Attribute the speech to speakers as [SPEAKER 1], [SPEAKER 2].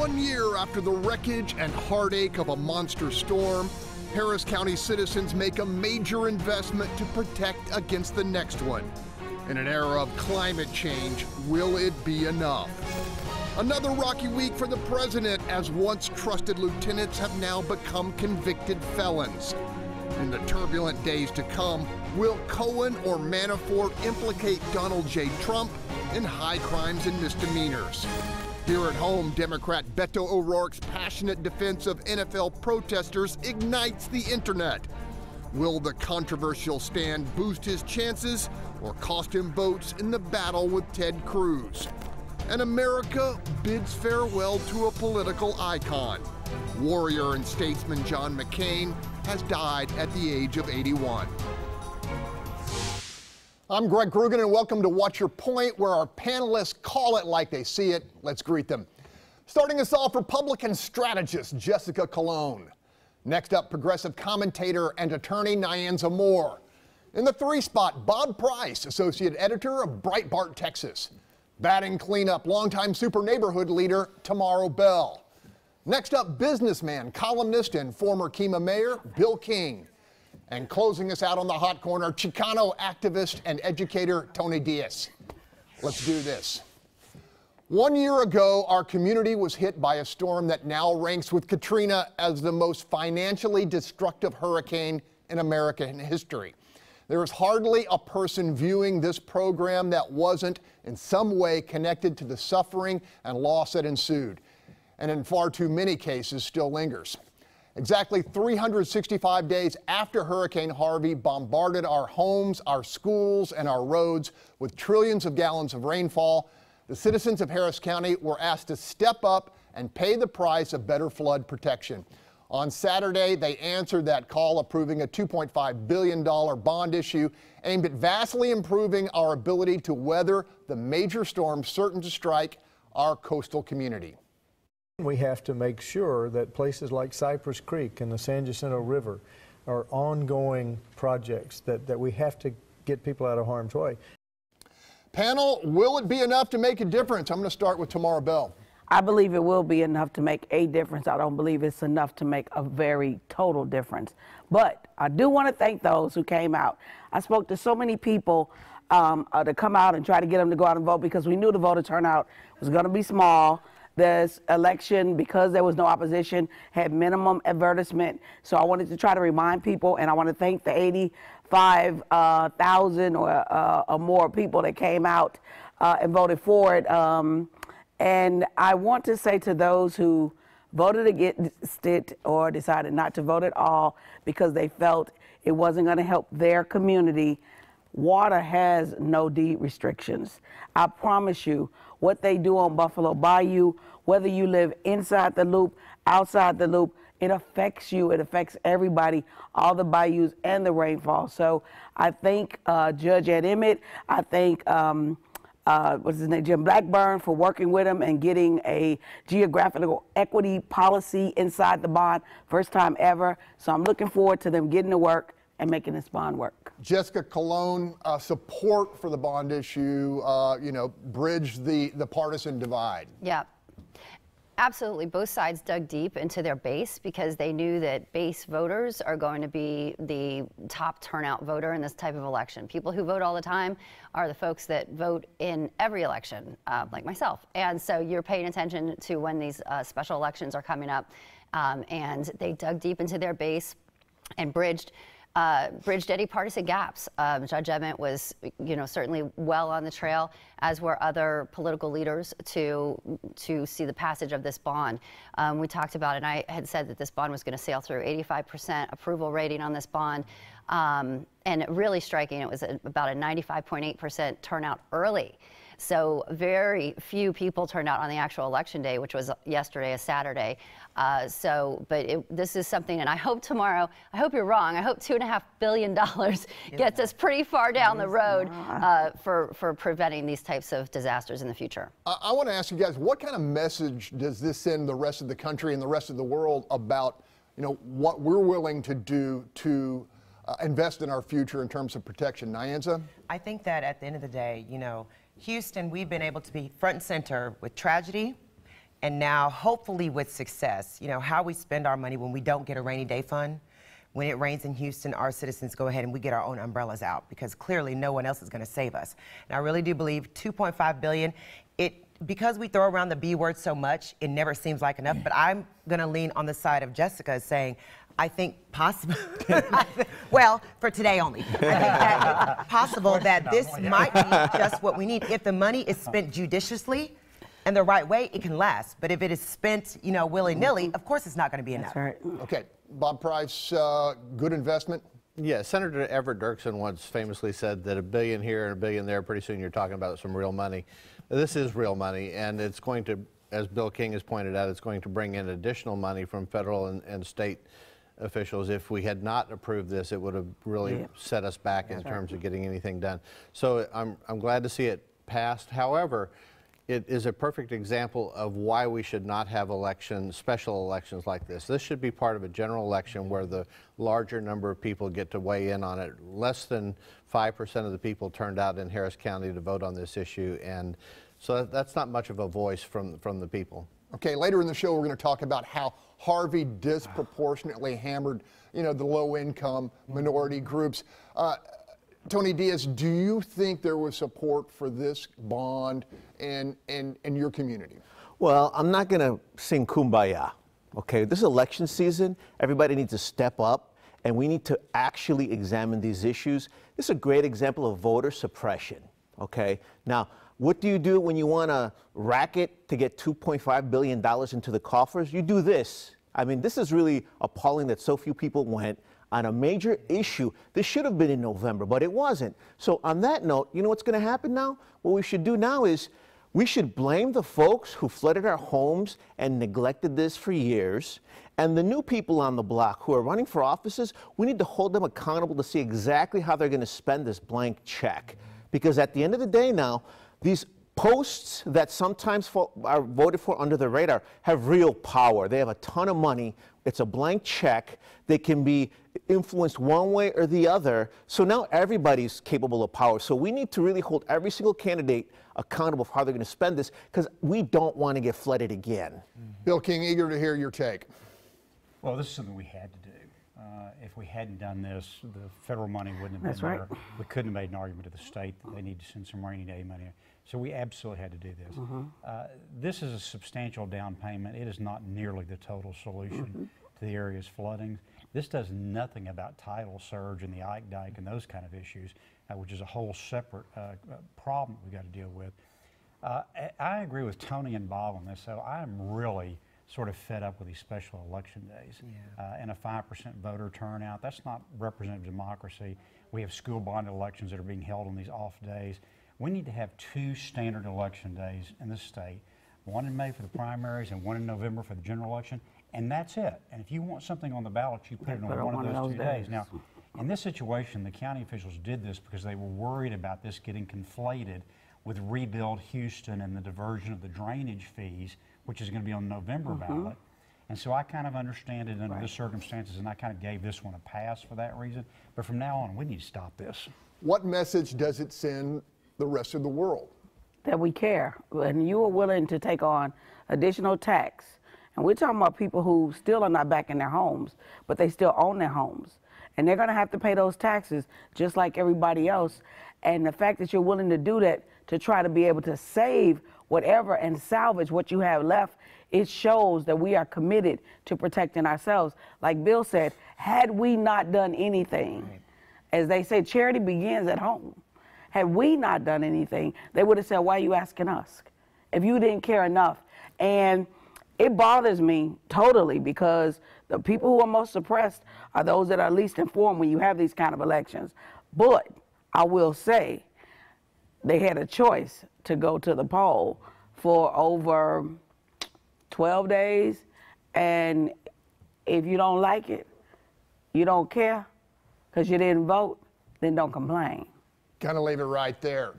[SPEAKER 1] 1 year after the wreckage and heartache of a monster storm, Harris County citizens make a major investment to protect against the next one. In an era of climate change, will it be enough? Another rocky week for the president, as once trusted lieutenants have now become convicted felons. In the turbulent days to come, will Cohen or Manafort implicate Donald J. Trump in high crimes and misdemeanors? Here at home, Democrat Beto O'Rourke's passionate defense of NFL protesters ignites the internet. Will the controversial stand boost his chances or cost him votes in the battle with Ted Cruz? And America bids farewell to a political icon. Warrior and statesman John McCain has died at the age of 81. I'm Greg Krugen, and welcome to What's Your Point, where our panelists call it like they see it. Let's greet them. Starting us off, Republican strategist Jessica Colon. Next up, progressive commentator and attorney Nyanza Moore. In the 3 spot, Bob Price, associate editor of Breitbart, Texas. Batting cleanup, longtime super neighborhood leader Tomaro Bell. Next up, businessman, columnist, and former Kemah mayor Bill King. And closing us out on the hot corner, Chicano activist and educator Tony Diaz. Let's do this. 1 year ago, our community was hit by a storm that now ranks with Katrina as the most financially destructive hurricane in American history. There is hardly a person viewing this program that wasn't in some way connected to the suffering and loss that ensued, and in far too many cases still lingers. Exactly 365 days after Hurricane Harvey bombarded our homes, our schools, and our roads with trillions of gallons of rainfall, the citizens of Harris County were asked to step up and pay the price of better flood protection. On Saturday, they answered that call, approving a $2.5 billion bond issue aimed at vastly improving our ability to weather the major storms certain to strike our coastal community.
[SPEAKER 2] We have to make sure that places like Cypress Creek and the San Jacinto River are ongoing projects that we have to get people out of harm's way.
[SPEAKER 1] Panel, will it be enough to make a difference? I'm going to start with Tomaro Bell.
[SPEAKER 3] I believe it will be enough to make a difference. I don't believe it's enough to make a very total difference. But I do want to thank those who came out. I spoke to so many people to come out and try to get them to go out and vote, because we knew the voter turnout was going to be small. This election, because there was no opposition, had minimum advertisement. So I wanted to try to remind people, and I want to thank the 85,000 or more people that came out and voted for it. And I want to say to those who voted against it or decided not to vote at all because they felt it wasn't going to help their community, water has no deed restrictions. I promise you, what they do on Buffalo Bayou, whether you live inside the loop, outside the loop, it affects you. It affects everybody, all the bayous and the rainfall. So I thank Judge Ed Emmett. I thank what's his name, Jim Blackburn, for working with him and getting a geographical equity policy inside the bond, first time ever. So I'm looking forward to them getting to work and making this bond work.
[SPEAKER 1] Jessica Colon, support for the bond issue, bridge the partisan divide.
[SPEAKER 4] Yeah. Absolutely. Both sides dug deep into their base because they knew that base voters are going to be the top turnout voter in this type of election. People who vote all the time are the folks that vote in every election, like myself. And so you're paying attention to when these special elections are coming up. And they dug deep into their base and bridged any partisan gaps. Judge Emmett was, certainly well on the trail, as were other political leaders, to see the passage of this bond. We talked about it, and I had said that this bond was going to sail through. 85% approval rating on this bond, and really striking, it was about a 95.8% turnout early. So very few people turned out on the actual election day, which was yesterday, a Saturday. This is something, and I hope tomorrow, I hope you're wrong, I hope $2.5 billion gets us pretty far down the road for preventing these types of disasters in the future.
[SPEAKER 1] I want to ask you guys, what kind of message does this send the rest of the country and the rest of the world about, what we're willing to do to invest in our future in terms of protection? Nyanza?
[SPEAKER 5] I think that at the end of the day, Houston, we've been able to be front and center with tragedy And now, hopefully with success, you know, how we spend our money when we don't get a rainy day fund. When it rains in Houston, our citizens go ahead and we get our own umbrellas out because clearly no one else is going to save us. And I really do believe $2.5 billion, because we throw around the B word so much, it never seems like enough. But I'm going to lean on the side of Jessica saying, I think possible, well, for today only. I think that it's possible that this might be just what we need. If the money is spent judiciously and the right way, it can last. But if it is spent, you know, willy-nilly, of course it's not going to be enough.
[SPEAKER 3] That's right.
[SPEAKER 1] Okay, Bob Price, good investment?
[SPEAKER 6] Yeah, Senator Everett Dirksen once famously said that $1 billion here and $1 billion there, pretty soon you're talking about some real money. This is real money, and it's going to, as Bill King has pointed out, it's going to bring in additional money from federal and state officials. If we had not approved this, it would have really set us back in terms of getting anything done. So I'm glad to see it passed. However, it is a perfect example of why we should not have elections, special elections like this. This should be part of a general election where the larger number of people get to weigh in on it. Less than 5% of the people turned out in Harris County to vote on this issue, and so that's not much of a voice from the people.
[SPEAKER 1] Okay, later in the show, we're going to talk about how Harvey disproportionately hammered, you know, the low-income minority groups. Tony Diaz, do you think there was support for this bond in your community?
[SPEAKER 7] Well, I'm not going to sing Kumbaya, okay? This is election season. Everybody needs to step up, and we need to actually examine these issues. This is a great example of voter suppression, okay? Now, what do you do when you want to racket to get $2.5 billion into the coffers? You do this. I mean, this is really appalling that so few people went on a major issue. This should have been in November, but it wasn't. So on that note, you know what's going to happen now? What we should do now is we should blame the folks who flooded our homes and neglected this for years. And the new people on the block who are running for offices, we need to hold them accountable to see exactly how they're going to spend this blank check. Because at the end of the day now, these posts that sometimes are voted for under the radar have real power. They have a ton of money. It's a blank check. They can be influenced one way or the other. So now everybody's capable of power. So we need to really hold every single candidate accountable for how they're going to spend this, because we don't want to get flooded again.
[SPEAKER 1] Bill King, eager to hear your take.
[SPEAKER 8] Well, this is something we had to do. If we hadn't done this, the federal money wouldn't have been there. We couldn't have made an argument to the state that they need to send some rainy day money. So we absolutely had to do this. This is a substantial down payment. It is not nearly the total solution to the area's flooding. This does nothing about tidal surge and the Ike Dike and those kind of issues, which is a whole separate problem we've got to deal with. I agree with Tony and Bob on this, so I'm really sort of fed up with these special election days and a 5% voter turnout. That's not representative democracy. We have school bond elections that are being held on these off days. We need to have 2 standard election days in the state, one in May for the primaries and one in November for the general election, and that's it. And if you want something on the ballot, you put it on one of those 2 days. Now, in this situation, the county officials did this because they were worried about this getting conflated with Rebuild Houston and the diversion of the drainage fees, which is going to be on the November ballot. And so I kind of understand it under the circumstances, and I kind of gave this one a pass for that reason. But from now on, we need to stop this.
[SPEAKER 1] What message does it send the rest of the world?
[SPEAKER 3] That we care, and you are willing to take on additional tax. And we're talking about people who still are not back in their homes, but they still own their homes. And they're going to have to pay those taxes just like everybody else. And the fact that you're willing to do that to try to be able to save whatever and salvage what you have left, it shows that we are committed to protecting ourselves. Like Bill said, had we not done anything, as they say, charity begins at home. Had we not done anything, they would have said, why are you asking us? If you didn't care enough. And it bothers me totally, because the people who are most suppressed are those that are least informed when you have these kind of elections. But I will say, they had a choice to go to the poll for over 12 days. And if you don't like it, you don't care because you didn't vote, then don't complain.
[SPEAKER 1] Gonna leave it right there.